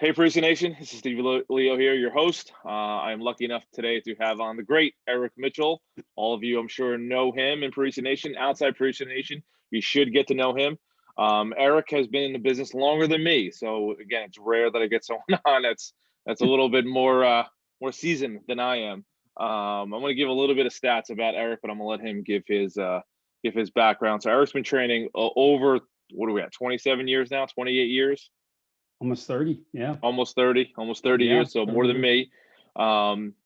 Hey, Parisi Nation. This is Steve Leo here, your host. I'm lucky enough today to have on the great Eric Mitchell. All of you, I'm sure, know him in Parisi Nation. Outside Parisi Nation, you should get to know him. Eric has been in the business longer than me, so again, it's rare that I get someone on that's a little bit more seasoned than I am. I'm going to give a little bit of stats about Eric, but I'm going to let him give his background. So Eric's been training over, what are we at, 27 years now, 28 years? Almost 30, yeah. Almost 30 years, so more than me.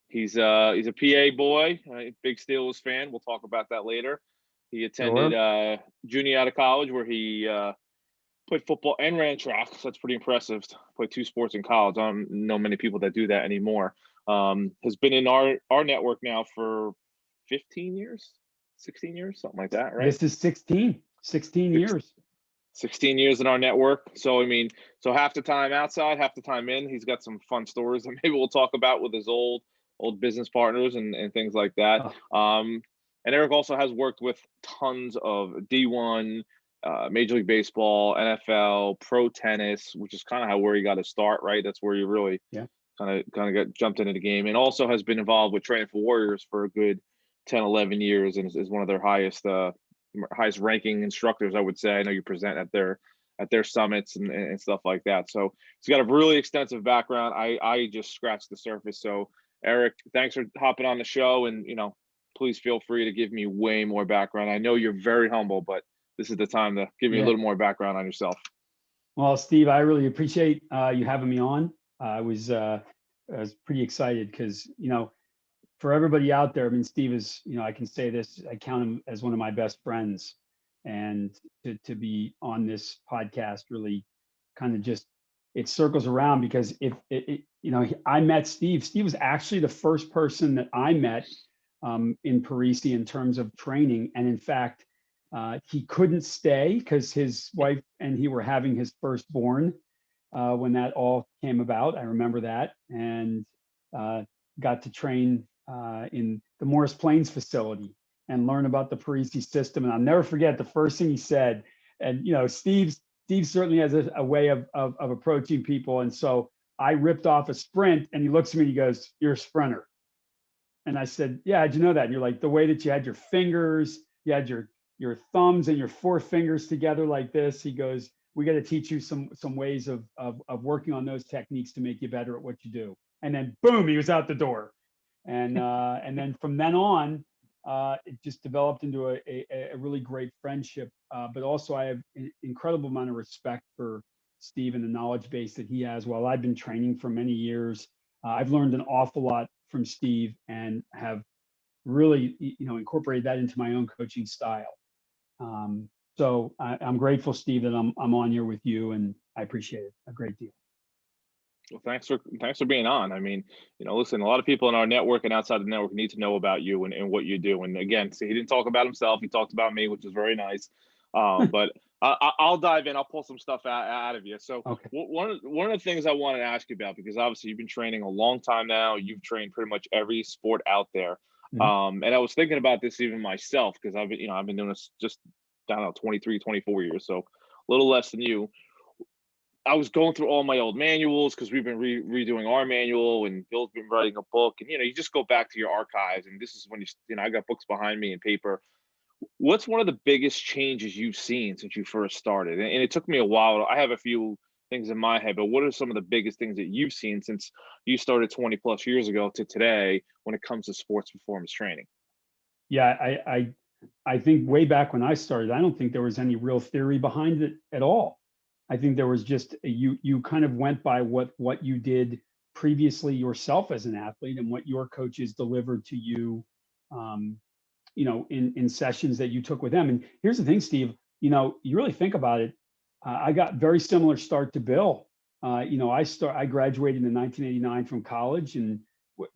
He's a PA boy, big Steelers fan. We'll talk about that later. He attended Juniata College, where he played football and ran track. So that's pretty impressive. Played two sports in college. I don't know many people that do that anymore. Has been in our network now for 15 years, 16 years, something like that, right? This is 16 years. 16 years in our network. So, I mean, so half the time outside, half the time in. He's got some fun stories that maybe we'll talk about with his old business partners and things like that. And Eric also has worked with tons of D1, Major League Baseball, NFL, pro tennis, which is kind of where he got his start, right? That's where you really kind of got jumped into the game, and also has been involved with training for Warriors for a good 10, 11 years, and is one of their highest ranking instructors, I would say. I know you present at their summits and stuff like that. So he's got a really extensive background. I just scratched the surface. So Eric, thanks for hopping on the show, and please feel free to give me way more background. I know you're very humble, but this is the time to give me a little more background on yourself. Well, Steve, I really appreciate you having me on. I was pretty excited because, for everybody out there, I mean, Steve is, I can say this, I count him as one of my best friends, and to be on this podcast really kind of just, it circles around, because I met Steve. Steve was actually the first person that I met in Parisi in terms of training. And in fact, he couldn't stay because his wife and he were having his firstborn when that all came about. I remember that, and got to train in the Morris Plains facility and learn about the Parisi system. And I'll never forget the first thing he said. And Steve certainly has a way of approaching people. And so I ripped off a sprint, and he looks at me and he goes, "You're a sprinter." And I said, "Yeah, how'd you know that?" And you're like, "The way that you had your fingers, you had your thumbs and your four fingers together like this." He goes, "We got to teach you some ways of working on those techniques to make you better at what you do." And then boom, he was out the door. And then from then on, it just developed into a really great friendship. But also, I have an incredible amount of respect for Steve and the knowledge base that he has. While I've been training for many years, I've learned an awful lot from Steve and have really, incorporated that into my own coaching style. So I'm grateful, Steve, that I'm on here with you, and I appreciate it a great deal. Well, thanks for being on. I mean, listen, a lot of people in our network and outside the network need to know about you and what you do. And again, see, he didn't talk about himself. He talked about me, which is very nice. But I'll dive in. I'll pull some stuff out of you. So one of the things I wanted to ask you about, because obviously you've been training a long time now. You've trained pretty much every sport out there. And I was thinking about this even myself, because I've been doing this just, I don't know, 23, 24 years. So a little less than you. I was going through all my old manuals, because we've been redoing our manual, and Bill's been writing a book, and you just go back to your archives, and this is when I got books behind me and paper. What's one of the biggest changes you've seen since you first started? And it took me a while. I have a few things in my head, but what are some of the biggest things that you've seen since you started 20 plus years ago to today when it comes to sports performance training? Yeah, I think way back when I started, I don't think there was any real theory behind it at all. I think there was just you kind of went by what you did previously yourself as an athlete, and what your coaches delivered to you, in sessions that you took with them. And here's the thing, Steve, you really think about it. I got very similar start to Bill. I graduated in 1989 from college and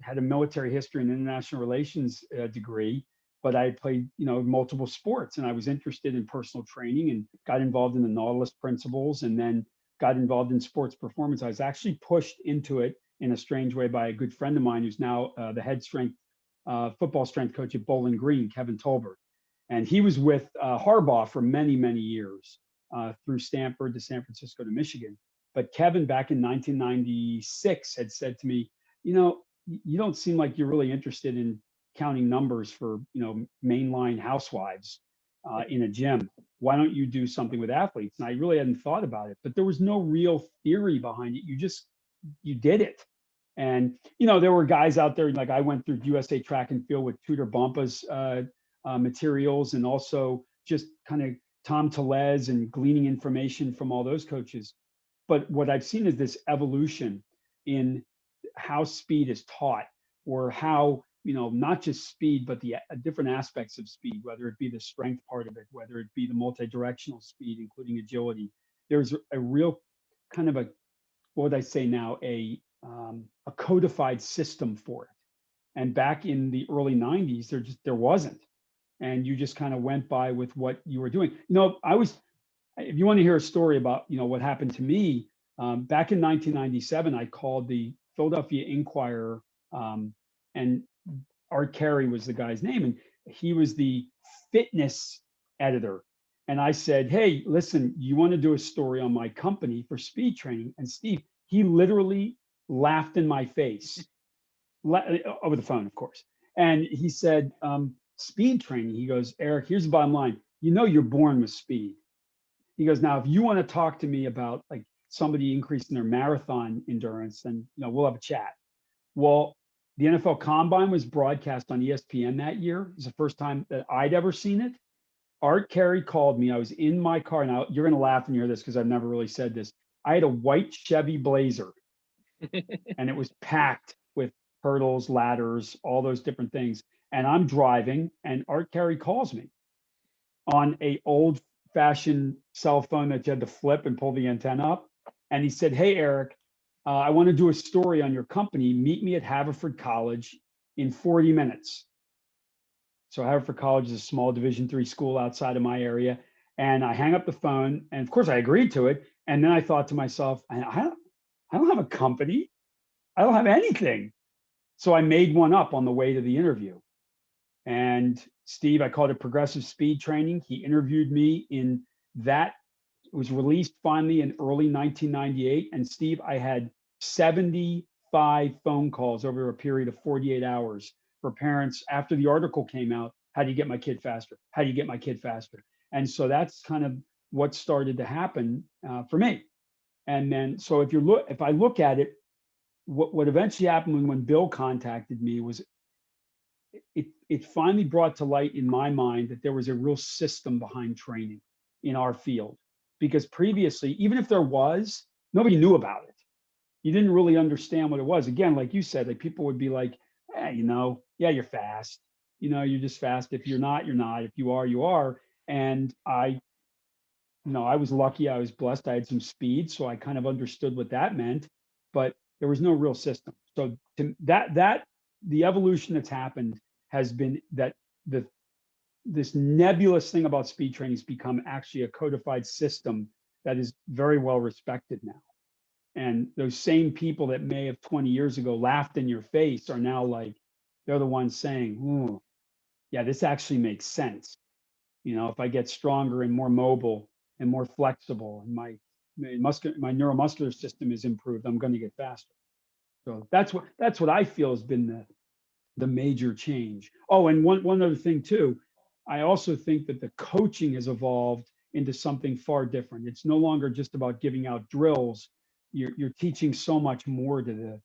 had a military history and international relations degree. But I played, multiple sports, and I was interested in personal training and got involved in the Nautilus principles, and then got involved in sports performance. I was actually pushed into it in a strange way by a good friend of mine who's now the head football strength coach at Bowling Green, Kevin Tolbert. And he was with Harbaugh for many, many years, through Stanford to San Francisco to Michigan. But Kevin back in 1996 had said to me, you know, you don't seem like you're really interested in counting numbers for, mainline housewives in a gym. Why don't you do something with athletes? And I really hadn't thought about it, but there was no real theory behind it. You did it. And, there were guys out there, like I went through USA Track and Field with Tudor Bumpa's materials, and also just kind of Tom Tellez and gleaning information from all those coaches. But what I've seen is this evolution in how speed is taught, or how, not just speed, but the different aspects of speed, whether it be the strength part of it, whether it be the multi-directional speed, including agility. There's a real kind of what would I say now, a codified system for it. And back in the early 90s, there wasn't. And you just kind of went by with what you were doing. If you want to hear a story about, what happened to me, back in 1997, I called the Philadelphia Inquirer, and Art Carey was the guy's name, and he was the fitness editor. And I said, hey, listen, you want to do a story on my company for speed training? And Steve, he literally laughed in my face, over the phone, of course. And he said, speed training. He goes, Eric, here's the bottom line. You're born with speed. He goes, now, if you want to talk to me about like somebody increasing their marathon endurance, then, we'll have a chat. Well, the NFL Combine was broadcast on ESPN that year. It was the first time that I'd ever seen it. Art Carey called me. I was in my car. Now, you're going to laugh when you hear this because I've never really said this. I had a white Chevy Blazer, and it was packed with hurdles, ladders, all those different things. And I'm driving, and Art Carey calls me on a old-fashioned cell phone that you had to flip and pull the antenna up. And he said, hey, Eric, I want to do a story on your company. Meet me at Haverford College in 40 minutes. So Haverford College is a small Division III school outside of my area. And I hang up the phone, and of course I agreed to it. And then I thought to myself, I don't have a company. I don't have anything. So I made one up on the way to the interview. And Steve, I called it Progressive Speed Training. He interviewed me in that. It was released finally in early 1998. And Steve, I had 75 phone calls over a period of 48 hours for parents after the article came out. How do you get my kid faster? How do you get my kid faster? And so that's kind of what started to happen for me. And then, so if I look at it, what eventually happened when Bill contacted me was it finally brought to light in my mind that there was a real system behind training in our field. Because previously, even if there was, nobody knew about it. You didn't really understand what it was. Again, like you said, like people would be like, hey, yeah, you're fast. You're just fast. If you're not, you're not. If you are, you are. And I was lucky. I was blessed. I had some speed, so I kind of understood what that meant. But there was no real system. So the evolution that's happened has been that this nebulous thing about speed training has become actually a codified system that is very well respected now. And those same people that may have 20 years ago laughed in your face are now like, they're the ones saying, ooh, yeah, this actually makes sense. If I get stronger and more mobile and more flexible, and my neuromuscular system is improved, I'm going to get faster. So that's what I feel has been the major change. Oh, and one other thing too, I also think that the coaching has evolved into something far different. It's no longer just about giving out drills. You're teaching so much more to the,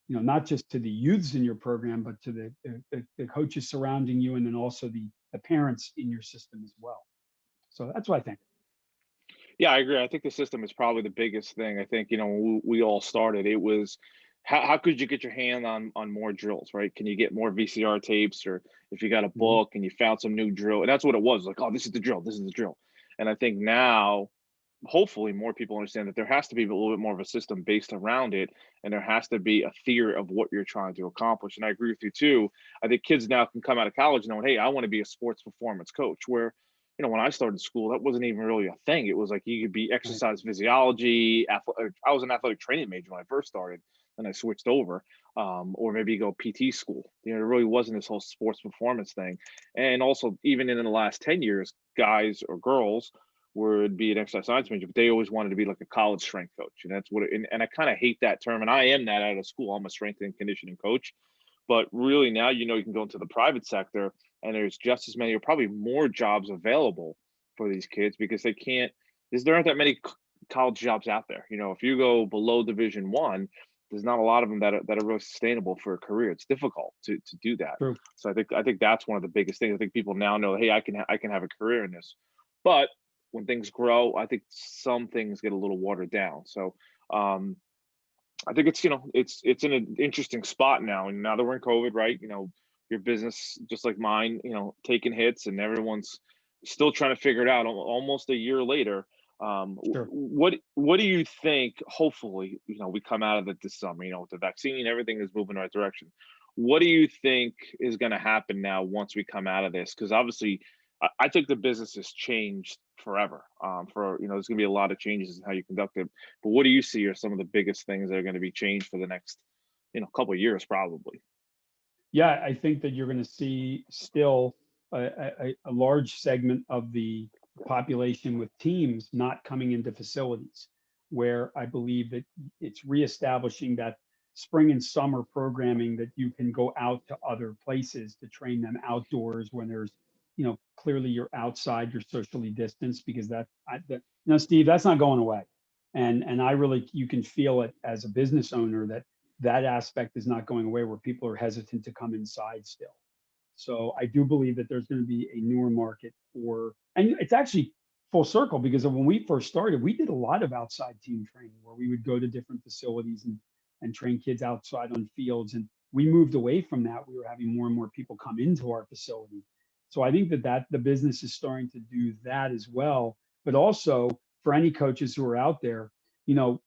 not just to the youths in your program, but to the coaches surrounding you, and then also the parents in your system as well. So that's what I think. Yeah, I agree. I think the system is probably the biggest thing. I think, when we all started, it was how could you get your hand on more drills, right? Can you get more VCR tapes, or if you got a book and you found some new drill? And that's what it was, like, oh, this is the drill, this is the drill. And I think now, hopefully more people understand that there has to be a little bit more of a system based around it, and there has to be a theory of what you're trying to accomplish. And I agree with you too. I think kids now can come out of college knowing, hey, I want to be a sports performance coach, where when I started school, that wasn't even really a thing. It was like you could be exercise physiology. I was an athletic training major when I first started, then I switched over, or maybe you go PT school. There really wasn't this whole sports performance thing. And also, even in the last 10 years, guys or girls would be an exercise science major, but they always wanted to be like a college strength coach. And that's what, and I kind of hate that term. And I am that out of school. I'm a strength and conditioning coach. But really now, you can go into the private sector and there's just as many or probably more jobs available for these kids because there aren't that many college jobs out there. If you go below Division 1, there's not a lot of them that are really sustainable for a career. It's difficult to do that. True. So I think that's one of the biggest things. I think people now know, hey, I can have a career in this. But when things grow, I think some things get a little watered down. So I think it's in an interesting spot now. And now that we're in COVID, right? Your business, just like mine, taking hits, and everyone's still trying to figure it out almost a year later. Sure. What do you think? Hopefully, we come out of it this summer. With the vaccine, everything is moving in the right direction. What do you think is going to happen now once we come out of this? Because obviously, I think the business has changed forever. There's going to be a lot of changes in how you conduct it. But what do you see are some of the biggest things that are going to be changed for the next, couple of years, probably? Yeah, I think that you're going to see still a large segment of the population with teams not coming into facilities, where I believe that it's reestablishing that spring and summer programming that you can go out to other places to train them outdoors when there's, clearly you're outside, you're socially distanced because Steve, that's not going away. And I really, you can feel it as a business owner that aspect is not going away, where people are hesitant to come inside still. So I do believe that there's going to be a newer market and it's actually full circle because of when we first started, we did a lot of outside team training where we would go to different facilities and train kids outside on fields. And we moved away from that. We were having more and more people come into our facility. So I think that the business is starting to do that as well. But also for any coaches who are out there,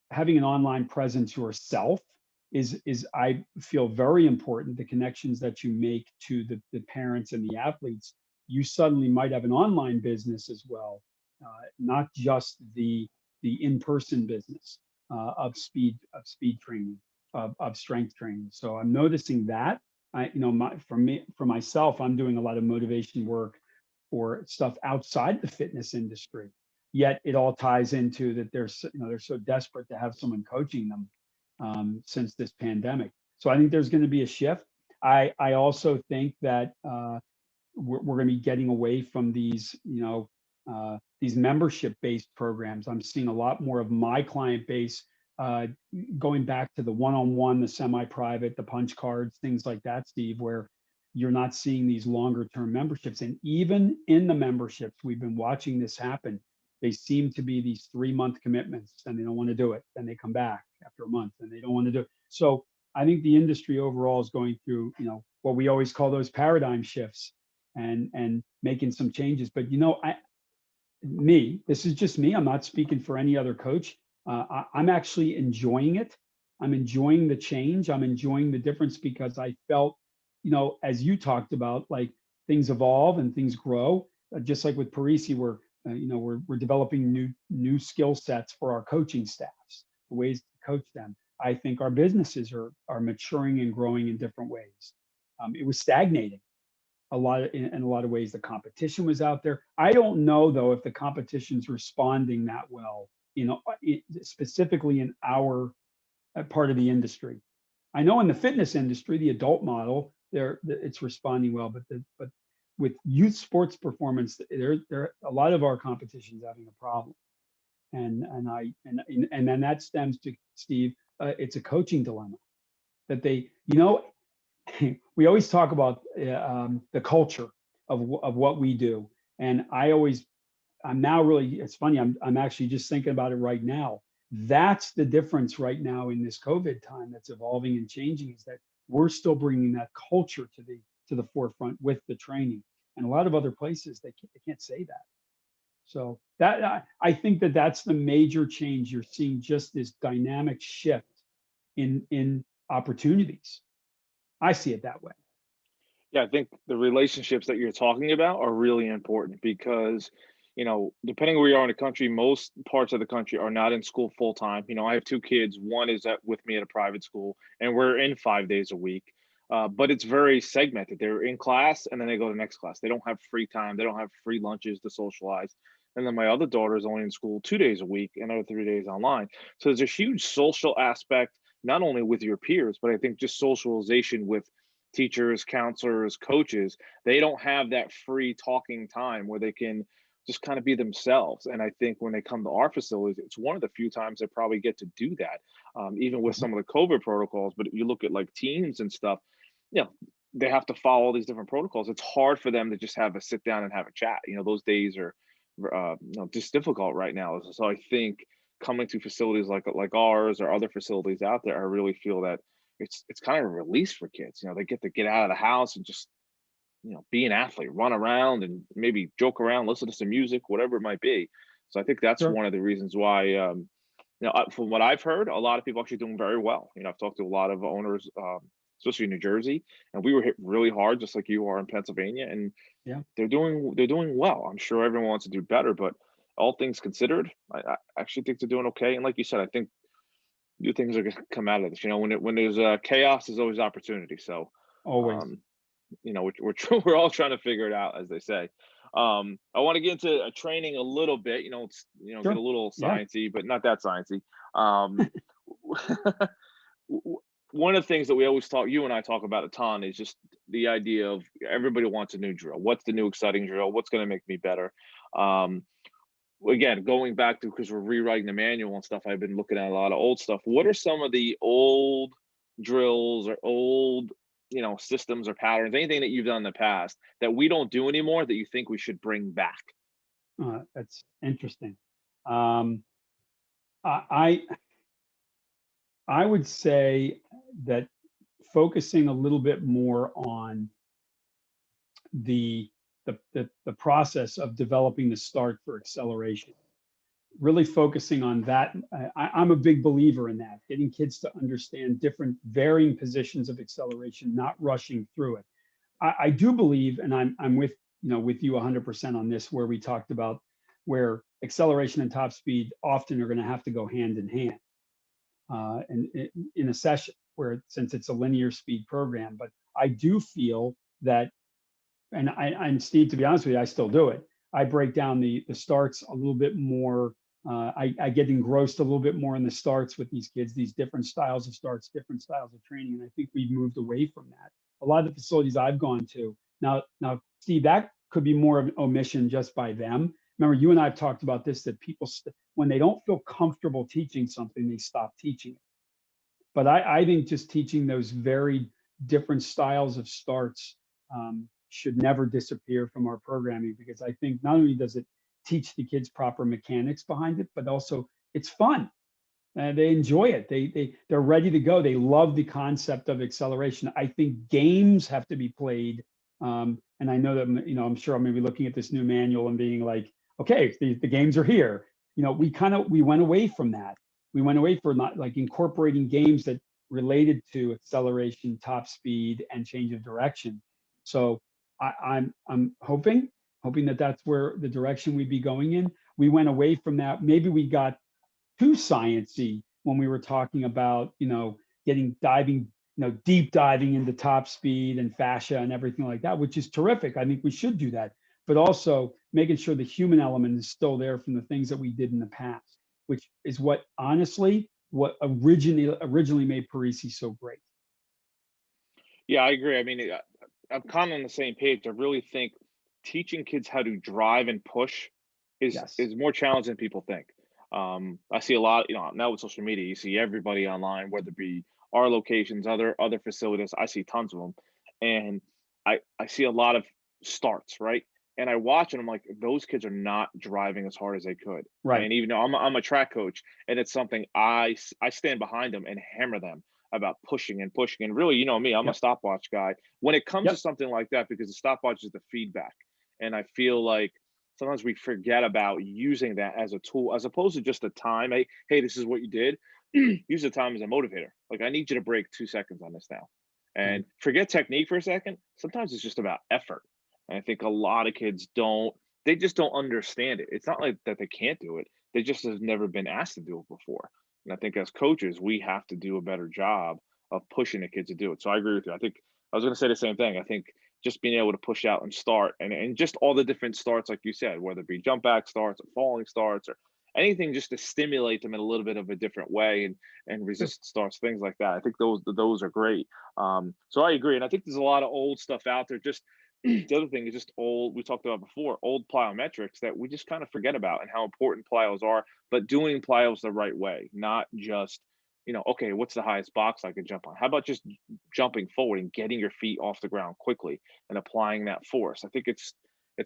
having an online presence yourself is I feel very important. The connections that you make to the parents and the athletes, you suddenly might have an online business as well, not just the in-person business of speed training, of strength training. So I'm noticing that. For myself, I'm doing a lot of motivation work for stuff outside the fitness industry. Yet it all ties into that they're so desperate to have someone coaching them since this pandemic. So I think there's going to be a shift. I also think that we're going to be getting away from these membership-based programs. I'm seeing a lot more of my client base going back to the one-on-one, the semi-private, the punch cards, things like that, Steve, where you're not seeing these longer-term memberships. And even in the memberships, we've been watching this happen. They seem to be these 3-month commitments, and they don't want to do it. Then they come back after a month, and they don't want to do it. So I think the industry overall is going through, what we always call those paradigm shifts, and making some changes. But this is just me. I'm not speaking for any other coach. I'm actually enjoying it. I'm enjoying the change. I'm enjoying the difference because I felt, as you talked about, like things evolve and things grow. Just like with Parisi, we're developing new skill sets for our coaching staffs, the ways to coach them. I think our businesses are maturing and growing in different ways. It was stagnating in a lot of ways. The competition was out there. I don't know though if the competition's responding that well, specifically in our part of the industry. I know in the fitness industry, the adult model, it's responding well, but with youth sports performance, there a lot of our competition's having a problem, and then that stems to, Steve, it's a coaching dilemma that we always talk about the culture of what we do, and I'm now really, it's funny, I'm actually just thinking about it right now. That's the difference right now in this COVID time that's evolving and changing, is that we're still bringing that culture to the forefront with the training. And a lot of other places, they can't say that. So I think that's the major change. You're seeing just this dynamic shift in opportunities. I see it that way. Yeah, I think the relationships that you're talking about are really important because, depending where you are in the country, most parts of the country are not in school full time. I have 2 kids. One is with me at a private school, and we're in 5 days a week. But it's very segmented. They're in class and then they go to the next class. They don't have free time. They don't have free lunches to socialize. And then my other daughter is only in school 2 days a week, another 3 days online. So there's a huge social aspect, not only with your peers, but I think just socialization with teachers, counselors, coaches. They don't have that free talking time where they can just kind of be themselves. And I think when they come to our facilities, it's one of the few times they probably get to do that, even with some of the COVID protocols. But you look at like teams and stuff, you know, they have to follow all these different protocols. It's hard for them to just have a sit down and have a chat. Those days are just difficult right now. So I think coming to facilities like ours or other facilities out there, I really feel that it's kind of a release for kids. They get to get out of the house and just be an athlete, run around and maybe joke around, listen to some music, whatever it might be. So I think that's Sure. one of the reasons why. From what I've heard, a lot of people actually doing very well. I've talked to a lot of owners, especially in New Jersey, and we were hit really hard, just like you are in Pennsylvania, and Yeah. they're doing well. I'm sure everyone wants to do better, but all things considered, I actually think they're doing okay. And like you said, I think new things are going to come out of this. When there's chaos, there's always opportunity. So, Always. um, we're all trying to figure it out, as they say. I want to get into training a little bit. Get a Sure. little Yeah. sciencey, but not that sciencey. Um, One of the things that we always talk, you and I talk about a ton, is just the idea of everybody wants a new drill. What's the new exciting drill? What's going to make me better? Um, Again, going back to, because we're rewriting the manual and stuff, I've been looking at a lot of old stuff. What are some of the old drills or old, systems or patterns, anything that you've done in the past that we don't do anymore that you think we should bring back? That's interesting. Um, I I would say that focusing a little bit more on the the process of developing the start for acceleration, really focusing on that. I'm a big believer in that, getting kids to understand different varying positions of acceleration, not rushing through it. I do believe, and I'm with you 100% on this, where we talked about where acceleration and top speed often are going to have to go hand in hand, and in a session where, since it's a linear speed program. But I do feel that, and I'm Steve, to be honest with you, I still do it. I break down the starts a little bit more. I get engrossed a little bit more in the starts with these kids, these different styles of starts, different styles of training, and I think we've moved away from that. A lot of the facilities I've gone to now, Steve, that could be more of an omission just by them. Remember, you and I have talked about this, that people, when they don't feel comfortable teaching something, they stop teaching it. But I think just teaching those very different styles of starts should never disappear from our programming, because I think not only does it teach the kids proper mechanics behind it, but also it's fun. They enjoy it. They're ready to go. They love the concept of acceleration. I think games have to be played, and I know that, I'm sure I'm going to be looking at this new manual and being like, okay, the games are here. We went away from that. We went away from not like incorporating games that related to acceleration, top speed, and change of direction. So I'm hoping that that's where the direction we'd be going in. We went away from that. Maybe we got too sciency when we were talking about, deep diving into top speed and fascia and everything like that, which is terrific. I think we should do that, but also making sure the human element is still there from the things that we did in the past, which is what honestly what originally made Parisi so great. Yeah, I agree. I mean, I'm kind of on the same page. I really think teaching kids how to drive and push is Yes. is more challenging than people think. I see a lot, now with social media, you see everybody online, whether it be our locations, other facilities. I see tons of them, and I see a lot of starts, right? And I watch, and I'm like, those kids are not driving as hard as they could. Right. And even though I'm a track coach, and it's something I stand behind them and hammer them about pushing and pushing. And really, me, I'm a Yep. stopwatch guy when it comes to Yep. something like that, because the stopwatch is the feedback. And I feel like sometimes we forget about using that as a tool as opposed to just a time. Hey, this is what you did. Use the time as a motivator. Like, I need you to break 2 seconds on this now. Right. And forget technique for a second. Sometimes it's just about effort. And I think a lot of kids they just don't understand it. It's not like that they can't do it. They just have never been asked to do it before. And I think as coaches, we have to do a better job of pushing the kids to do it. So I agree with you. I think I was going to say the same thing. I think just being able to push out and start, and just all the different starts, like you said, whether it be jump back starts or falling starts or anything, just to stimulate them in a little bit of a different way, and Sure. resist starts, things like that. I think those are great. So I agree, and I think there's a lot of old stuff out there. Just the other thing is just old. We talked about before, old plyometrics that we just kind of forget about, and how important plyos are. But doing plyos the right way, not just, okay, what's the highest box I could jump on? How about just jumping forward and getting your feet off the ground quickly and applying that force? I think it's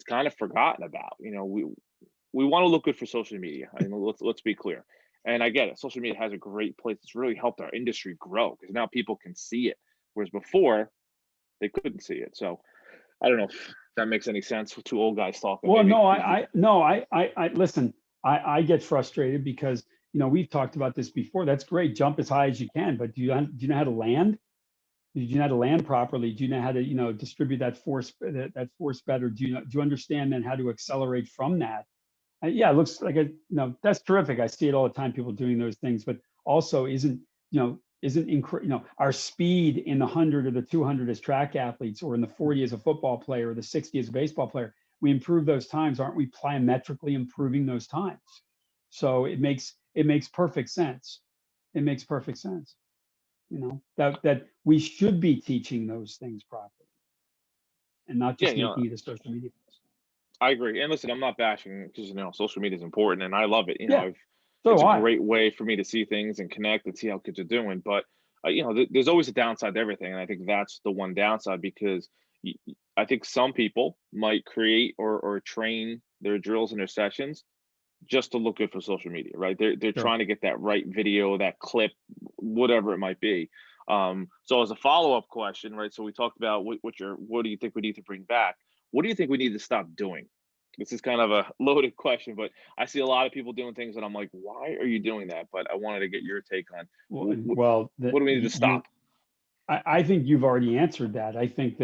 kind of forgotten about. We want to look good for social media. I mean, let's be clear. And I get it. Social media has a great place. It's really helped our industry grow because now people can see it, whereas before they couldn't see it. So I don't know if that makes any sense. Two old guys talking, Well, maybe. no, I listen. I get frustrated because we've talked about this before. That's great. Jump as high as you can, but do you know how to land? Do you know how to land properly? Do you know how to distribute that force better? Do you understand then how to accelerate from that? Yeah, it looks like that's terrific. I see it all the time. People doing those things, but also isn't our speed in the 100 or the 200 as track athletes, or in the 40 as a football player, or the 60 as a baseball player. We improve those times, aren't we? Plyometrically improving those times. So it makes perfect sense. It makes perfect sense. That we should be teaching those things properly, and not Yeah, just making it a social media post. I agree. And listen, I'm not bashing, because social media is important and I love it. Yeah, so It's do a I. great way for me to see things and connect and see how kids are doing. But there's always a downside to everything, and I think that's the one downside, because I think some people might create or train their drills and their sessions just to look good for social media, right? They're Sure. trying to get that right video, that clip, whatever it might be. So as a follow up question, right? So we talked about what do you think we need to bring back? What do you think we need to stop doing? This is kind of a loaded question, but I see a lot of people doing things that I'm like, why are you doing that? But I wanted to get your take on Well, what do we need to stop? I think you've already answered that. I think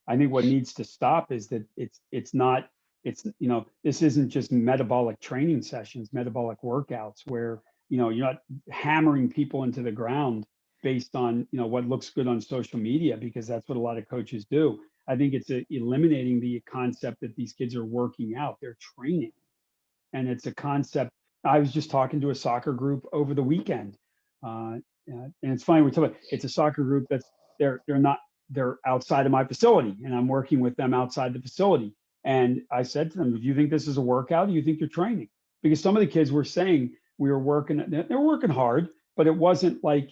what needs to stop is that it's not this isn't just metabolic training sessions, metabolic workouts where you're not hammering people into the ground based on what looks good on social media, because that's what a lot of coaches do. I think it's eliminating the concept that these kids are working out; they're training, and it's a concept. I was just talking to a soccer group over the weekend, and it's funny we're talking. It's a soccer group that's they're outside of my facility, and I'm working with them outside the facility. And I said to them, "Do you think this is a workout? Do you think you're training?" Because some of the kids were saying we were working. They were working hard, but it wasn't like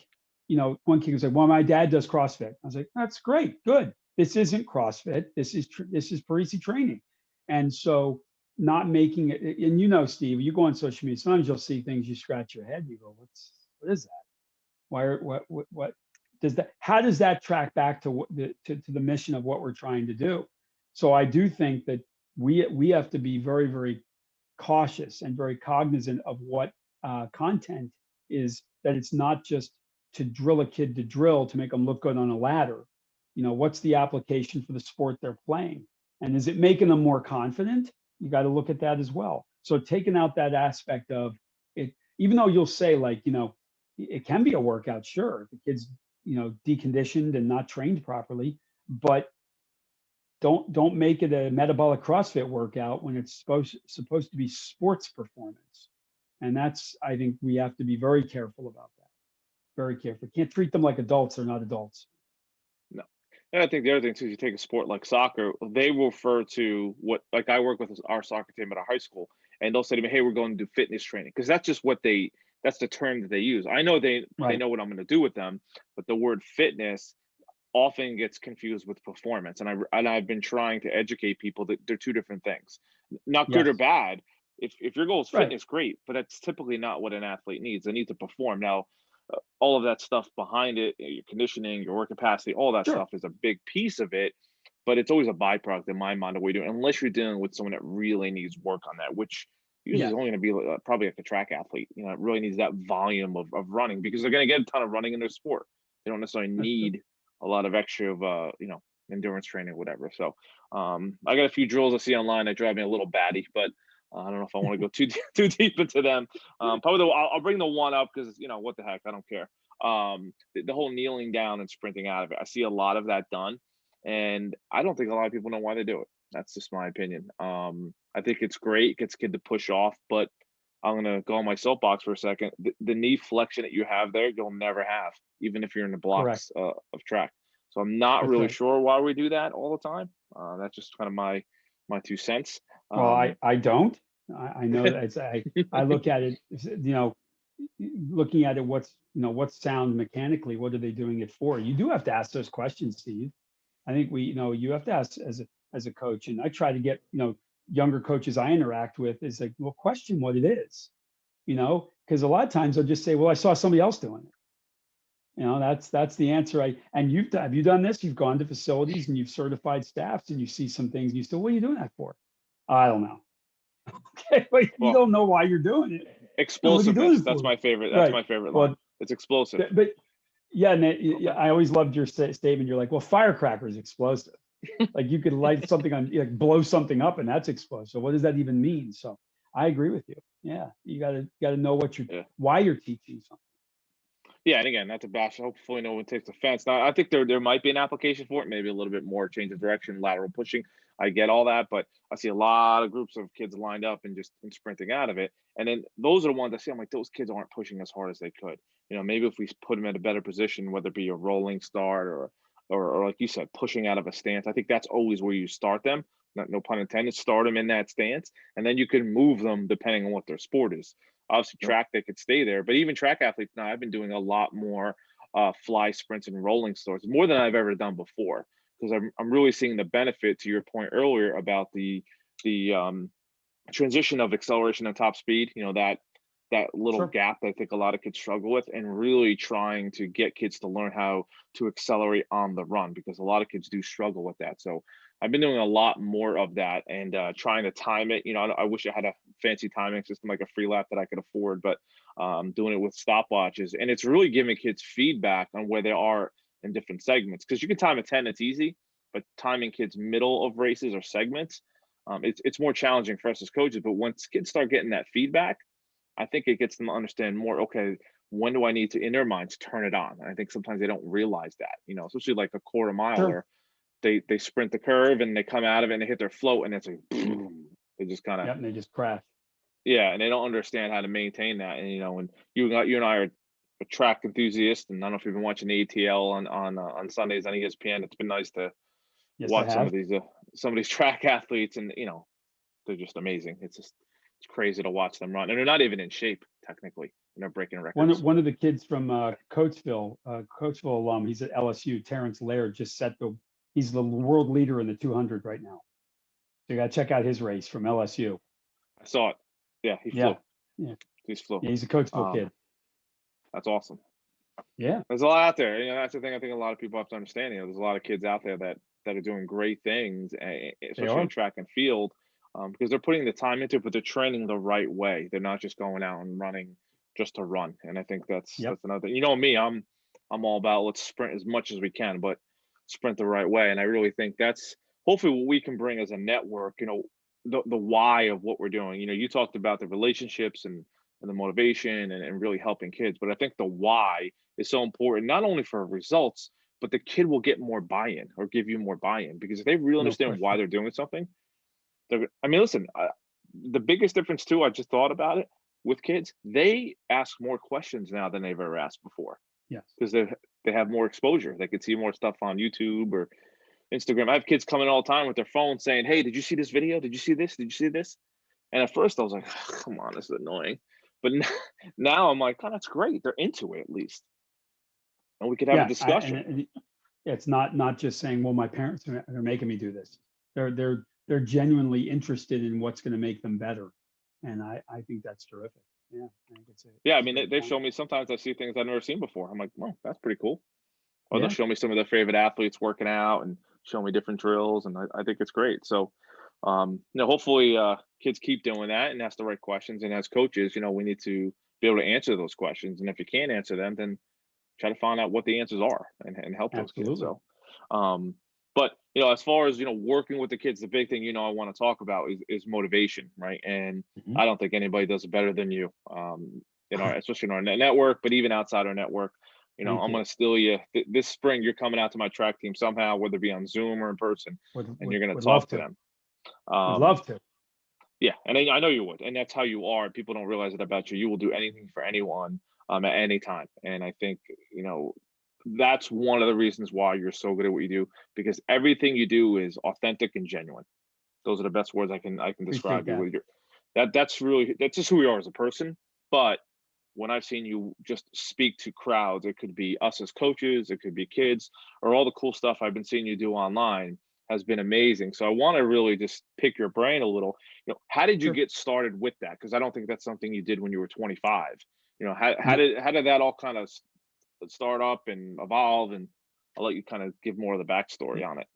one kid was like, "Well, my dad does CrossFit." I was like, "That's great, good. This isn't CrossFit. This is Parisi training." And so not making it, and Steve, you go on social media, sometimes you'll see things, you scratch your head, you go, what is that? Why, what does that, how does that track back to to the mission of what we're trying to do? So I do think that we have to be very, very cautious and very cognizant of what content is, that it's not just to drill a kid to drill to make them look good on a ladder. What's the application for the sport they're playing? And is it making them more confident? You got to look at that as well. So taking out that aspect of it, even though you'll say like, it can be a workout, sure. The kid's, deconditioned and not trained properly, but don't make it a metabolic CrossFit workout when it's supposed to be sports performance. And that's, I think we have to be very careful about that. Very careful. Can't treat them like adults. They're not adults. No. And I think the other thing too, if you take a sport like soccer, they refer to what, like I work with our soccer team at our high school, and they'll say to me, "Hey, we're going to do fitness training," because that's just that's the term that they use. I know they Right. know what I'm going to do with them, but the word fitness often gets confused with performance. And I've been trying to educate people that they're two different things. Not good or Yes. bad. If your goal is Right. fitness, great, but that's typically not what an athlete needs. They need to perform. Now, all of that stuff behind it, your conditioning, your work capacity, all that Sure. stuff is a big piece of it, but it's always a byproduct in my mind of what you're doing, unless you're dealing with someone that really needs work on that, which usually is Yes. only going to be probably like a track athlete. It really needs that volume of running, because they're going to get a ton of running in their sport. They don't necessarily That's true. need a lot of extra of endurance training, whatever. So I got a few drills I see online that drive me a little batty, but I don't know if I want to go too deep into them. Probably I'll bring the one up because what the heck, I don't care. The whole kneeling down and sprinting out of it, I see a lot of that done, And I don't think a lot of people know why they do it. That's just my opinion. I think it's great, gets kid to push off, but I'm gonna go on my soapbox for a second. The knee flexion that you have there, you'll never have, even if you're in the Correct. blocks of track. So I'm not That's really right. sknow why we do that all the time. That's just kind of my 2 cents. Well, Um, I don't. I know that I look at it, looking at it, what's sound mechanically, what are they doing it for? You do have to ask those questions, Steve. I think you have to ask as a coach, and I try to get, younger coaches I interact with is like, well, question what it is, because a lot of times they'll just say, well, I saw somebody else doing it. That's the answer. Have you done this? You've gone to facilities and you've certified staffs and you see some things. You say, what are you doing that for? I don't know. Okay, but you well, don't know why you're doing it. And what are you doing explosiveness. it That's for? my favorite. That's Right. my favorite line. Well, It's explosive. but yeah, Okay. I always loved your statement. You're like, well, firecracker is explosive. Like you could light something on, like blow something up, and that's explosive. So what does that even mean? So I agree with you. Yeah, you gotta know Yeah. why you're teaching something. Yeah, and again, not to bash. Hopefully, no one takes offense. Now, I think there might be an application for it. Maybe a little bit more change of direction, lateral pushing. I get all that, but I see a lot of groups of kids lined up and just sprinting out of it. And then those are the ones I see. I'm like, those kids aren't pushing as hard as they could. Maybe if we put them in a better position, whether it be a rolling start or like you said, pushing out of a stance. I think that's always where you start them. No pun intended. Start them in that stance, and then you can move them depending on what their sport is. Obviously, Yep. track they could stay there, but even track athletes now, I've been doing a lot more fly sprints and rolling starts, more than I've ever done before, because I'm really seeing the benefit to your point earlier about the transition of acceleration and top speed. That little Sure. gap that I think a lot of kids struggle with, and really trying to get kids to learn how to accelerate on the run, because a lot of kids do struggle with that. So I've been doing a lot more of that, and trying to time it. I wish I had a fancy timing system like a free lap that I could afford, but doing it with stopwatches, and it's really giving kids feedback on where they are in different segments. Because you can time a 10, it's easy, but timing kids middle of races or segments, it's more challenging for us as coaches. But once kids start getting that feedback, I think it gets them to understand more. Okay, when do I need to, in their minds, turn it on? And I think sometimes they don't realize that. Especially like a quarter mile Sure. where they sprint the curve and they come out of it and they hit their float, and it's like boom. They just kind of, Yep. And they just crash. yeah, and they don't understand how to maintain that. And when you and I are a track enthusiast, and I don't know if you've been watching the ATL on Sundays on ESPN. It's been nice to Yes, I watch have. some of these track athletes, and they're just amazing. It's crazy to watch them run, and they're not even in shape technically, and they're breaking One records. of one of the kids from Coatesville, Coatesville alum, he's at LSU. Terrence Laird just he's the world leader in the 200 right now. So you got to check out his race from LSU. I saw it. Yeah, he Yeah, flew. yeah, He's flew. yeah. He's a Coatesville Um, kid. that's awesome. Yeah, There's a lot out there. That's the thing I think a lot of people have to understand. There's a lot of kids out there that are doing great things, they especially in are. track and field, because they're putting the time into it, but they're training the right way. They're not just going out and running just to run. And I think that's Yep. another thing. Me, I'm all about let's sprint as much as we can, but sprint the right way. And I really think that's hopefully what we can bring as a network. The why of what we're doing. You talked about the relationships and the motivation and really helping kids, but I think the why is so important, not only for results, but the kid will get more buy-in or give you more buy-in, because if they really No understand why question. they're doing something, listen, the biggest difference too, I just thought about it with kids, they ask more questions now than they've ever asked before, Yes. because they have more exposure. They could see more stuff on YouTube or Instagram. I have kids coming all the time with their phone saying, "Hey, did you see this video? Did you see this? Did you see this?" And at first I was like, oh, "Come on, this is annoying." But now I'm like, "Oh, that's great. They're into it at least, and we could have a Yeah, discussion." it's not just saying, well, my parents are making me do this. They're genuinely interested in what's going to make them better, and I think that's terrific. Yeah, I think Yeah, it's a they, great they point. show me sometimes I see things I've never seen before. I'm like, "Oh, that's pretty cool." Or they'll Yeah, show me some of their favorite athletes working out and show me different drills, and I think it's great. So, hopefully, kids keep doing that and ask the right questions. And as coaches, we need to be able to answer those questions. And if you can't answer them, then try to find out what the answers are and help those kids. absolutely. So, um, but as far as working with the kids, the big thing I want to talk about is motivation, right? And Mhm. I don't think anybody does it better than you, especially in our network, but even outside our network. I'm Thank going you. to steal you. This spring, you're coming out to my track team somehow, whether it be on Zoom or in person, and you're going to Would love talk to to. them. Would Um, love to. yeah, and I know you would, and that's how you are. People don't realize it about you. You will do anything for anyone, at any time, and I think that's one of the reasons why you're so good at what you do, because everything you do is authentic and genuine. Those are the best words I can Appreciate describe you that. with. That's just who you are as a person. But when I've seen you just speak to crowds, it could be us as coaches, it could be kids, or all the cool stuff I've been seeing you do online has been amazing. So I want to really just pick your brain a little. How did you Sure. get started with that? Because I don't think that's something you did when you were 25. How Yeah. did that all kind of start up and evolve? And I'll let you kind of give more of the backstory on it.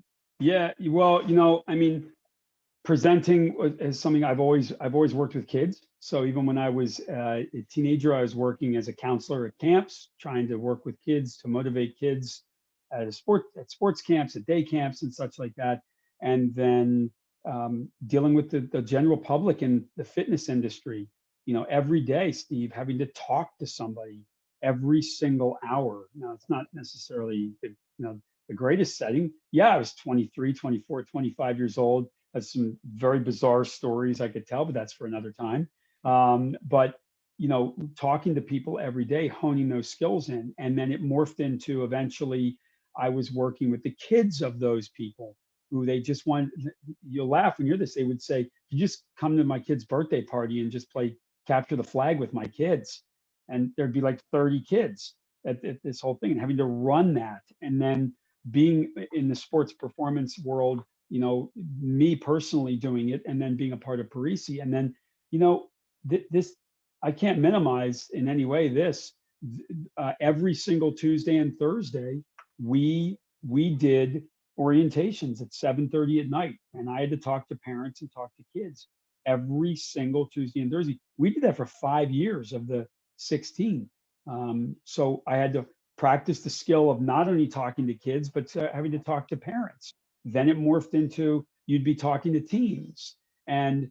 Yeah. Well, I mean, presenting is something I've always worked with kids. So even when I was a teenager, I was working as a counselor at camps, trying to work with kids to motivate kids at sports camps, at day camps, and such like that. And then dealing with the general public in the fitness industry. Every day, Steve, having to talk to somebody every single hour. Now, it's not necessarily the greatest setting. Yeah, I was 23, 24, 25 years old. That's some very bizarre stories I could tell, but that's for another time. But talking to people every day, honing those skills in, and then it morphed into eventually I was working with the kids of those people who they just want. You'll laugh when you're this. They would say, "You just come to my kid's birthday party and just play capture the flag with my kids," and there'd be like 30 kids at this whole thing, and having to run that, and then being in the sports performance world, me personally doing it and then being a part of Parisi. And then, this, I can't minimize in any way this. Every single Tuesday and Thursday, we did orientations at 7:30 at night. And I had to talk to parents and talk to kids every single Tuesday and Thursday. We did that for 5 years of the 16. So I had to practice the skill of not only talking to kids, but having to talk to parents. Then it morphed into you'd be talking to teens and,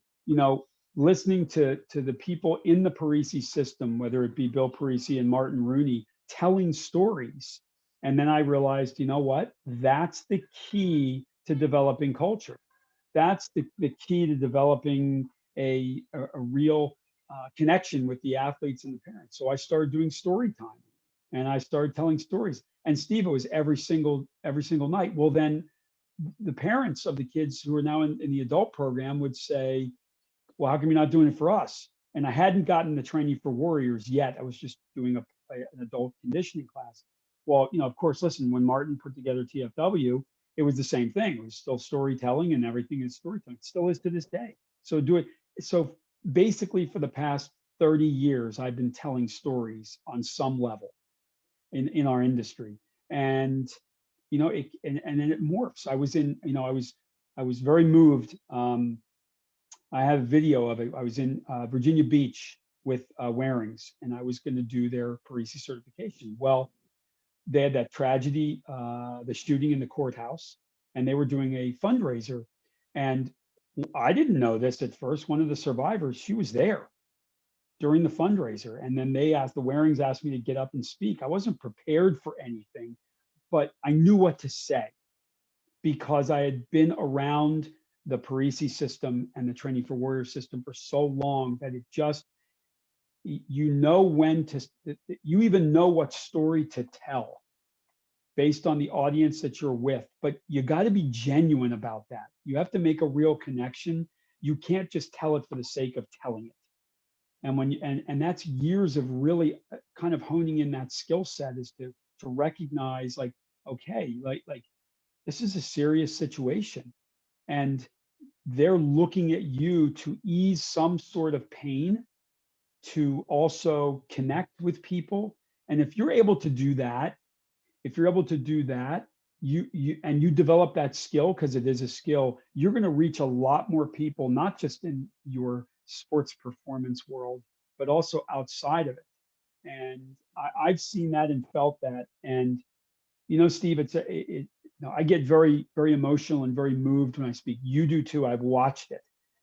listening to the people in the Parisi system, whether it be Bill Parisi and Martin Rooney, telling stories. And then I realized, you know what? That's the key to developing culture. That's the key to developing a real connection with the athletes and the parents. So I started doing story time and I started telling stories. And Steve, it was every single night. Well, then the parents of the kids who are now in the adult program would say, well, how come you're not doing it for us? And I hadn't gotten the training for warriors yet. I was just doing an adult conditioning class. Well, of course, listen, when Martin put together TFW, it was the same thing. It was still storytelling and everything is storytelling. It still is to this day. So do it. So basically for the past 30 years, I've been telling stories on some level in our industry. And and then it morphs. I was very moved. I have a video of it. I was in Virginia Beach with Warings, and I was going to do their Parisi certification. Well, they had that tragedy, the shooting in the courthouse, and they were doing a fundraiser. And I didn't know this at first. One of the survivors, she was there during the fundraiser, and then the Warings asked me to get up and speak. I wasn't prepared for anything, but I knew what to say because I had been around the Parisi system and the Training for Warrior system for so long that it just, when to, you even know what story to tell based on the audience that you're with, but you got to be genuine about that. You have to make a real connection. You can't just tell it for the sake of telling it. And and that's years of really kind of honing in that skill set is to recognize like, okay, like this is a serious situation. And they're looking at you to ease some sort of pain, to also connect with people. And if you're able to do that, you develop that skill because it is a skill, you're going to reach a lot more people, not just in your sports performance world, but also outside of it. And I've seen that and felt that. And Steve, I get very, very emotional and very moved when I speak. You do too. I've watched it.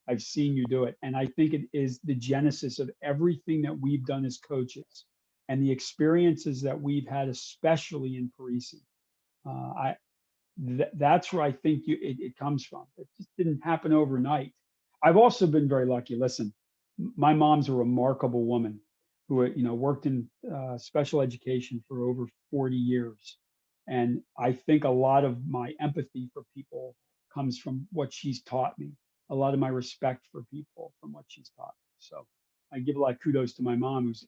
I've seen you do it. And I think it is the genesis of everything that we've done as coaches. and the experiences that we've had, especially in Parisi. That's where I think it comes from. It just didn't happen overnight. I've also been very lucky. Listen, my mom's a remarkable woman who, worked in special education for over 40 years. And I think a lot of my empathy for people comes from what she's taught me. A lot of my respect for people from what she's taught me. So I give a lot of kudos to my mom, who's,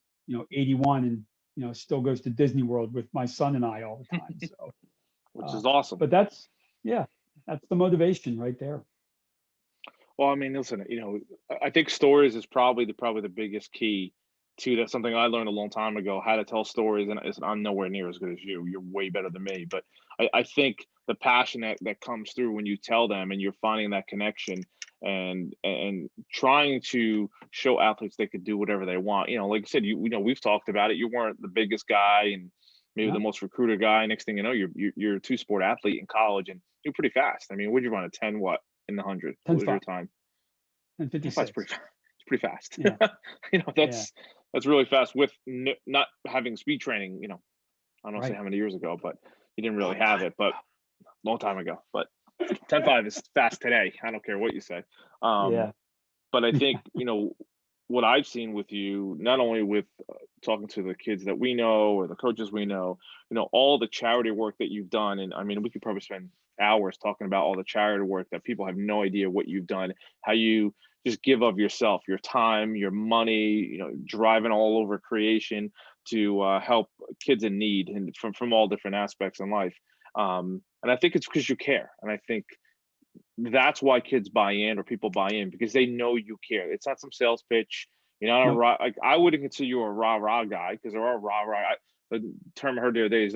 81 and, still goes to Disney World with my son and I all the time. So, which is awesome. but yeah, that's the motivation right there. Well, I mean, listen, I think stories is probably the biggest key to that. Something I learned a long time ago, how to tell stories, and I'm nowhere near as good as you. You're way better than me, but I think the passion that comes through when you tell them, and you're finding that connection, and trying to show athletes they could do whatever they want. Like I said, we've talked about it. You weren't the biggest guy, and maybe the most recruited guy. Next thing you know, you're a two-sport athlete in college, and you're pretty fast. I mean, would you run a 10 what in the 100? What was your time? And 56. It's pretty fast. Yeah. That's really fast with not having speed training. I don't say Right. how many years ago, but you didn't really have it. But long time ago. But 10.5 is fast today. I don't care what you say. Yeah. But I think what I've seen with you, not only with talking to the kids that we know or the coaches we know, all the charity work that you've done. And I mean, we could probably spend hours talking about all the charity work that people have no idea what you've done, how you just give of yourself, your time, your money, driving all over creation to help kids in need, and from all different aspects in life. And I think it's because you care. And I think that's why kids buy in, or people buy in, because they know you care. It's not some sales pitch. Like I wouldn't consider you a rah rah guy, because there are rah rah. The term I heard the other day is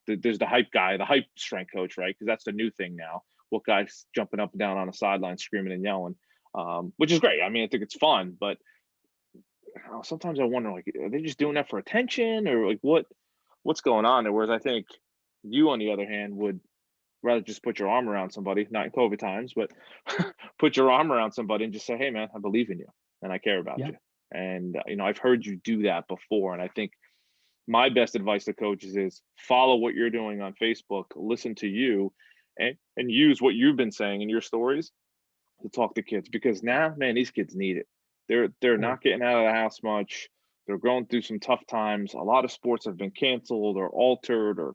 there's the hype guy, the hype strength coach, right? Because that's the new thing now. What guys jumping up and down on the sideline, screaming and yelling, which is great. I mean, I think it's fun, but sometimes I wonder, like, are they just doing that for attention, or like what's going on there? Whereas I think you, on the other hand, would rather just put your arm around somebody, not in COVID times, but put your arm around somebody and just say, hey man, I believe in you and I care about you. And, I've heard you do that before. And I think my best advice to coaches is follow what you're doing on Facebook, listen to you, and use what you've been saying in your stories to talk to kids, because now, man, these kids need it. They're not getting out of the house much. They're going through some tough times. A lot of sports have been canceled or altered or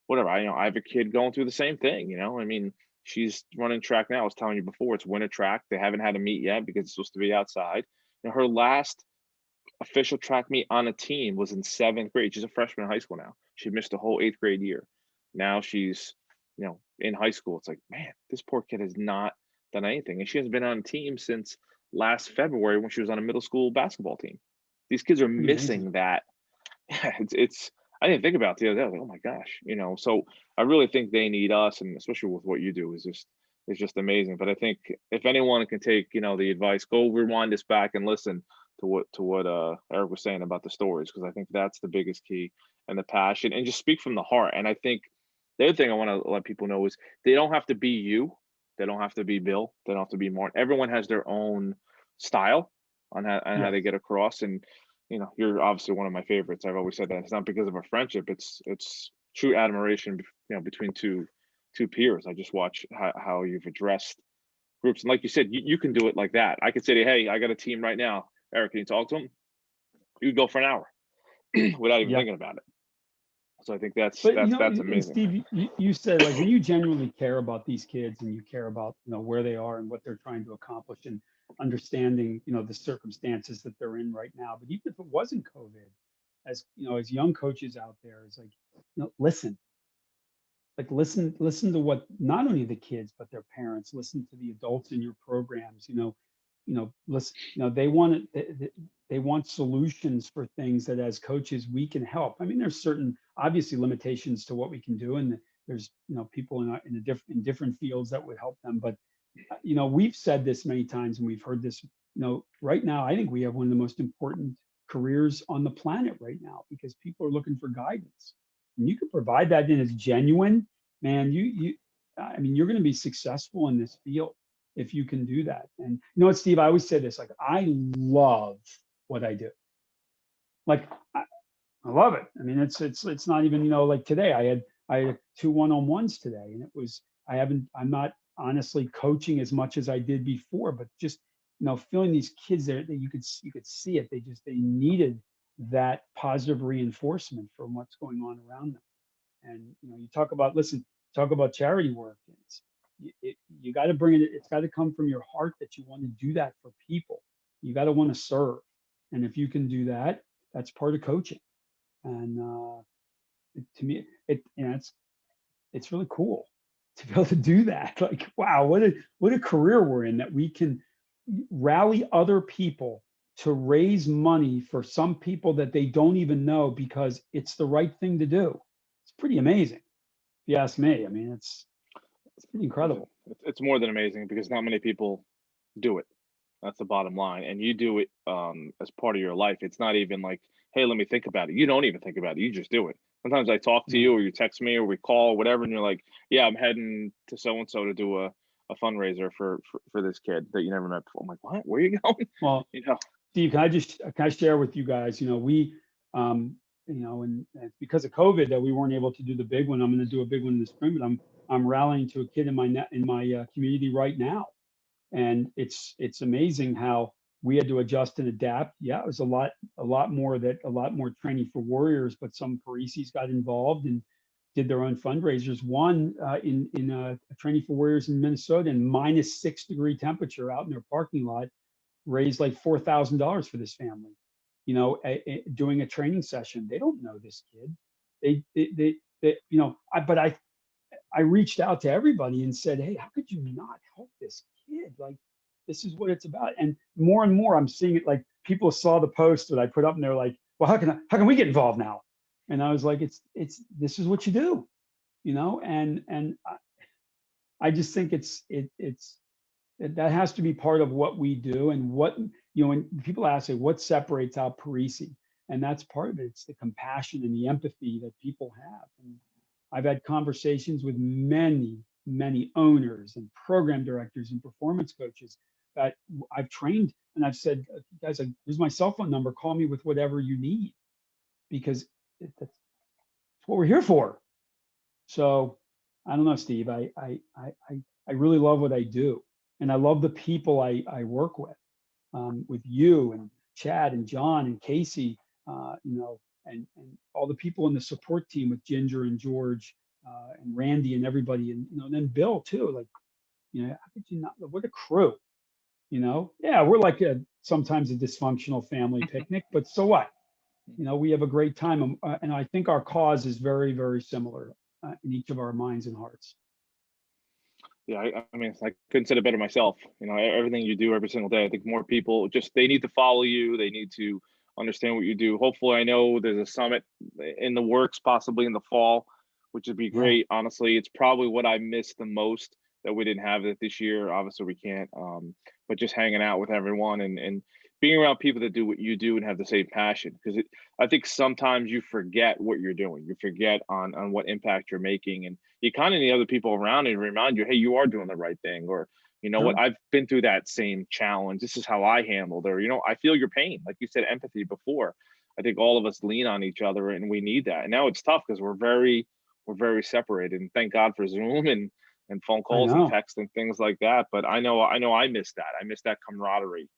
whatever. I have a kid going through the same thing. I mean, she's running track now. I was telling you before, it's winter track. They haven't had a meet yet because it's supposed to be outside. Her last official track meet on a team was in 7th grade. She's a freshman in high school now. She missed the whole 8th grade year. Now she's, in high school. It's like, man, this poor kid has not done anything. And she hasn't been on a team since last February when she was on a middle school basketball team. These kids are missing that. It's I didn't think about it the other day. I was like, oh my gosh, so I really think they need us, and especially with what you do is just amazing. But I think if anyone can take, the advice, go rewind this back and listen to what Eric was saying about the stories, because I think that's the biggest key, and the passion, and just speak from the heart. And I think the other thing I want to let people know is they don't have to be you. They don't have to be Bill. They don't have to be Martin. Everyone has their own style on how they get across. And you're obviously one of my favorites. I've always said that. It's not because of our friendship. It's true admiration, between two peers. I just watch how you've addressed groups. And like you said, you can do it like that. I could say, hey, I got a team right now. Eric, can you talk to them? You could go for an hour without even thinking about it. So I think that's amazing. And Steve, you said, like, when you genuinely care about these kids and you care about, where they are and what they're trying to accomplish, and understanding, the circumstances that they're in right now. But even if it wasn't COVID, as young coaches out there, it's like, listen to what, not only the kids, but their parents, listen to the adults in your programs, listen, they want solutions for things that as coaches we can help. I mean, there's certain obviously limitations to what we can do, and there's people in different fields that would help them. But we've said this many times, and we've heard this. Right now, I think we have one of the most important careers on the planet right now, because people are looking for guidance, and you can provide that, and it's genuine, man. I mean, you're going to be successful in this field if you can do that. And you know what, Steve, I always say this, like, I love what I do. Like, I love it. I mean, it's not even, like today I had 2 one-on-ones today, and I'm not honestly coaching as much as I did before, but just, feeling these kids there that you could see it. They needed that positive reinforcement from what's going on around them. And, you talk about charity work. You got to bring it. It's got to come from your heart that you want to do that for people. You got to want to serve. And if you can do that, that's part of coaching. And to me, it's really cool to be able to do that. Like, wow, what a career we're in, that we can rally other people to raise money for some people that they don't even know, because it's the right thing to do. It's pretty amazing, if you ask me. I mean, it's pretty Listen, incredible. it's more than amazing because not many people do it. That's the bottom line. And you do it as part of your life. It's not even like, hey, let me think about it. You don't even think about it. You just do it. Sometimes I talk to Yeah. you or you text me or we call or whatever, and you're like, yeah, I'm heading to so and so to do a fundraiser for this kid that you never met before. I'm like, what? Where are you going? Well, You know, Steve, can I share with you guys? Um, and it's because of COVID that we weren't able to do the big one. I'm going to do a big one in the spring, but I'm rallying to a kid in my community right now, and it's amazing how we had to adjust and adapt. Yeah, it was a lot more training for warriors, but some Parisis got involved and did their own fundraisers. One in a training for warriors in Minnesota, in -6 degree temperature out in their parking lot, raised like $4,000 for this family. Doing a training session. They don't know this kid. They but I reached out to everybody and said, hey, how could you not help this kid? Like, this is what it's about. And more, I'm seeing it, like people saw the post that I put up and they're like, well, how can we get involved now? And I was like, this is what you do, and I just think that has to be part of what we do. And when people ask me what separates out Parisi, and that's part of it. It's the compassion and the empathy that people have. And I've had conversations with many, many owners and program directors and performance coaches that I've trained, and I've said, guys, here's my cell phone number. Call me with whatever you need, because that's what we're here for. So I don't know, Steve. I really love what I do, and I love the people I work with you and Chad and John and Casey, and all the people in the support team with Ginger and George, and Randy and everybody, and then Bill too. Like, how could you not? What a crew, Yeah, we're like sometimes a dysfunctional family picnic, but so what? We have a great time, and I think our cause is very, very similar in each of our minds and hearts. yeah, I mean, I couldn't say it better myself. Everything you do every single day. I think more people just they need to follow you. They need to understand what you do. Hopefully, I know there's a summit in the works, possibly in the fall, which would be Yeah. great. Honestly, it's probably what I missed the most that we didn't have it this year. Obviously, we can't. But just hanging out with everyone and being around people that do what you do and have the same passion, because I think sometimes you forget what you're doing. You forget on what impact you're making, and you kind of need other people around and remind you, hey, you are doing the right thing, or you know what, Sure. I've been through that same challenge. This is how I handled, or I feel your pain, like you said, empathy before. I think all of us lean on each other, and we need that. And now it's tough because we're very separated. And thank God for Zoom and phone I calls and know. text and things like that. But I know I miss that. I miss that camaraderie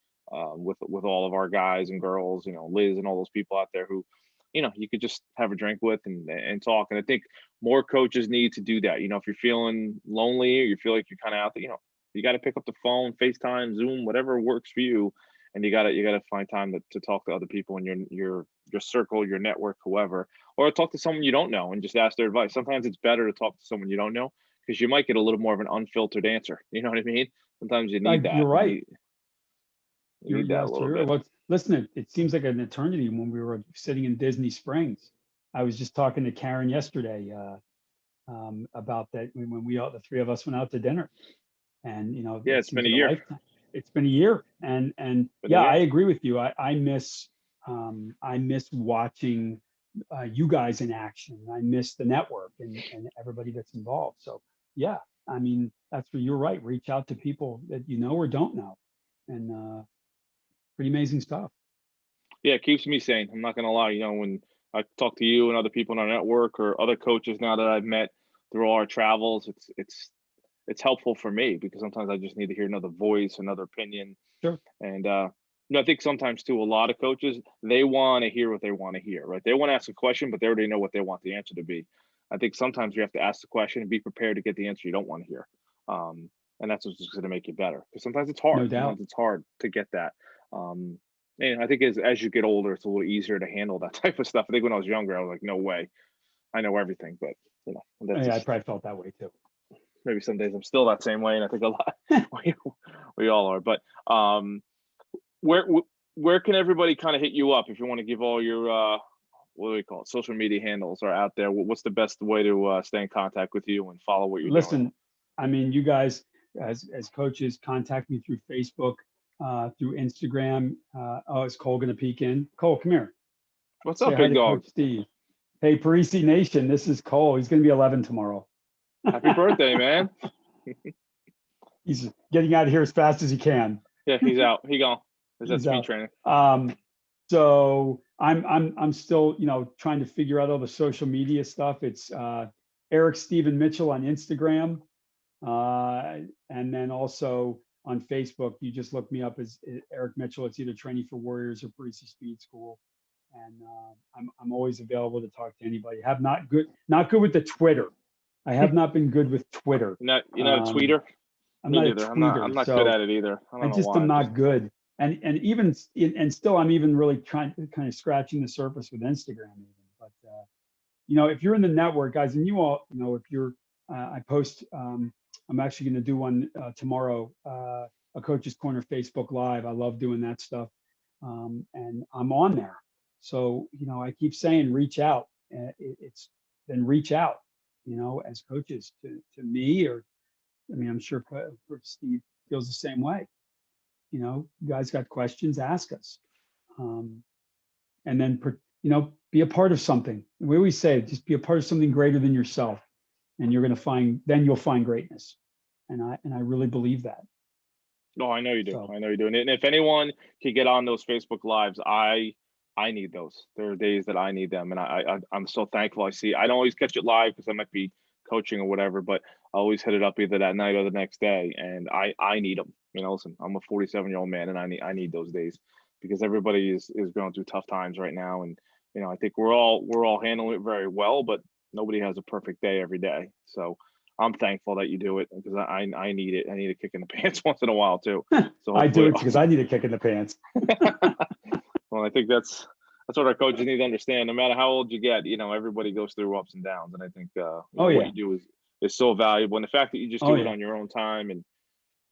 with all of our guys and girls. Liz and all those people out there who you could just have a drink with and talk. And I think more coaches need to do that. If you're feeling lonely or you feel like you're kind of out there, you got to pick up the phone, FaceTime, Zoom, whatever works for you. And you gotta find time to talk to other people in your circle, your network, whoever, or talk to someone you don't know and just ask their advice. Sometimes it's better to talk to someone you don't know because you might get a little more of an unfiltered answer. You know what I mean? Sometimes you need You're that. You right. need you need that a Yes, little you're right. bit. Well, listen, it seems like an eternity when we were sitting in Disney Springs. I was just talking to Karen yesterday about that when the three of us went out to dinner, and Yeah, it it's seems been a like a year. lifetime. It's been a year, and Been a yeah, I year. agree with you. I miss watching you guys in action. I miss the network and everybody that's involved. So yeah, I mean that's where you're right. Reach out to people that you know or don't know, and pretty amazing stuff. Yeah, it keeps me sane. I'm not gonna lie. When I talk to you and other people in our network or other coaches now that I've met through all our travels. It's helpful for me because sometimes I just need to hear another voice, another opinion, Sure. and I think sometimes too, a lot of coaches they want to hear what they want to hear, right? They want to ask a question, but they already know what they want the answer to be. I think sometimes you have to ask the question and be prepared to get the answer you don't want to hear, and that's what's just going to make you better. Because sometimes it's hard. No doubt. Sometimes it's hard to get that. Um, and I think as you get older, it's a little easier to handle that type of stuff. I think when I was younger, I was like, no way, I know everything, but that's Yeah, I just probably felt that way too. maybe some days I'm still that same way, and I think a lot we, we all are. But where where can everybody kind of hit you up if you want to give all your what do we call it, social media handles are out there? What's the best way to stay in contact with you and follow what you're doing? Listen, I mean, you guys as coaches contact me through Facebook, through Instagram. Oh, is Cole going to peek in? Cole, come here. What's Say up, hi big to dog? Coach Steve. Hey, Parisi Nation, this is Cole. He's going to be 11 tomorrow. Happy birthday, man! He's getting out of here as fast as he can. Yeah, he's out. He gone. Is that He's speed out. training? So I'm still, trying to figure out all the social media stuff. It's Eric Steven Mitchell on Instagram. And then also on Facebook, you just look me up as Eric Mitchell. It's either Training for Warriors or Parisi Speed School. And I'm always available to talk to anybody. Have not good with the Twitter. I have not been good with Twitter. You're not a tweeter. I'm Me not a neither. tweeter. I'm not good So at it either. I I don't know just why. am not good. And even and still, I'm even really trying to kind of scratching the surface with Instagram even. But if you're in the network, guys, and you all, if you're, I post. I'm actually going to do one tomorrow, a Coach's Corner Facebook Live. I love doing that stuff, and I'm on there. So I keep saying, reach out. It's then reach out. As coaches to me, or I mean, I'm sure Steve feels the same way. You guys got questions, ask us. And then, be a part of something. We always say, just be a part of something greater than yourself. And then you'll find greatness. And I really believe that. No, I know you do. So, I know you do. And if anyone can get on those Facebook Lives, I need those. There are days that I need them, and I'm so thankful. I don't always catch it live because I might be coaching or whatever, but I always hit it up either that night or the next day, and I need them. Listen, I'm a 47-year-old man, and I need those days because everybody is going through tough times right now, and I think we're all handling it very well, but nobody has a perfect day every day. So I'm thankful that you do it because I need it. I need a kick in the pants once in a while too. So I do it because I need a kick in the pants. Well, I think that's what our coaches need to understand. No matter how old you get, everybody goes through ups and downs, and I think what you do is so valuable. And the fact that you just do it on your own time, and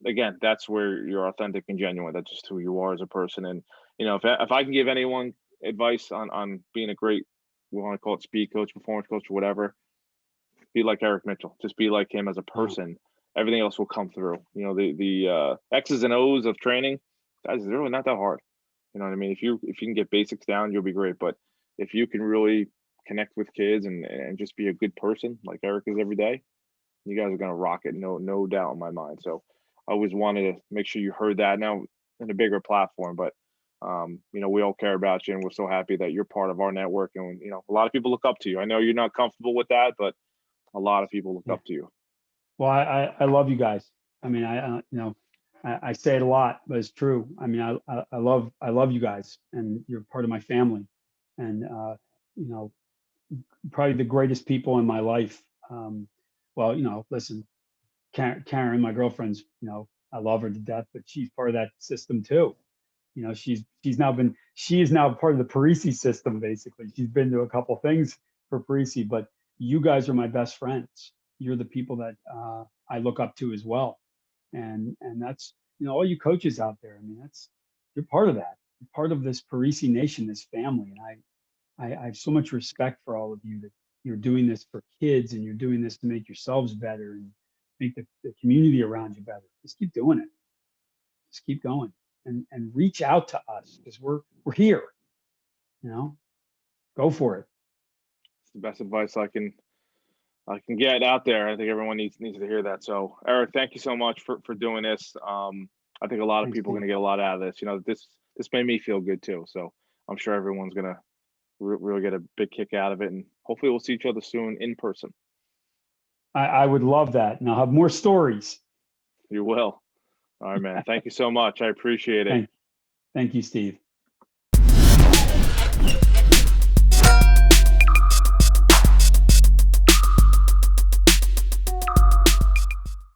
again, that's where you're authentic and genuine. That's just who you are as a person. And if I can give anyone advice on being a great, we want to call it speed coach, performance coach, or whatever, be like Eric Mitchell. Just be like him as a person. Everything else will come through. The X's and O's of training, guys, is really not that hard. You know what I mean? If you can get basics down, you'll be great. But if you can really connect with kids and just be a good person like Eric is every day, you guys are gonna rock it. No doubt in my mind. So I always wanted to make sure you heard that now in a bigger platform. But we all care about you, and we're so happy that you're part of our network. And a lot of people look up to you. I know you're not comfortable with that, but a lot of people look up to you. Well, I love you guys. I mean, I say it a lot, but it's true. I mean, I love you guys, and you're part of my family, and probably the greatest people in my life. Well, listen, Karen, my girlfriend's, I love her to death, but she's part of that system too. She is now part of the Parisi system. Basically, she's been to a couple things for Parisi, but you guys are my best friends. You're the people that I look up to as well, and that's all you coaches out there. I mean, you're part of that. You're part of this Parisi Nation, this family, and I have so much respect for all of you that you're doing this for kids and you're doing this to make yourselves better and make the community around you better. Just keep doing it. Just keep going and reach out to us because we're here. Go for it. It's the best advice I can get out there. I think everyone needs to hear that. So Eric, thank you so much for doing this. I think a lot of people are going to get a lot out of this. This made me feel good too. So I'm sure everyone's going to really get a big kick out of it, and hopefully we'll see each other soon in person. I would love that. And I'll have more stories. You will. All right, man. Thank you so much. I appreciate it. Thank you, Steve.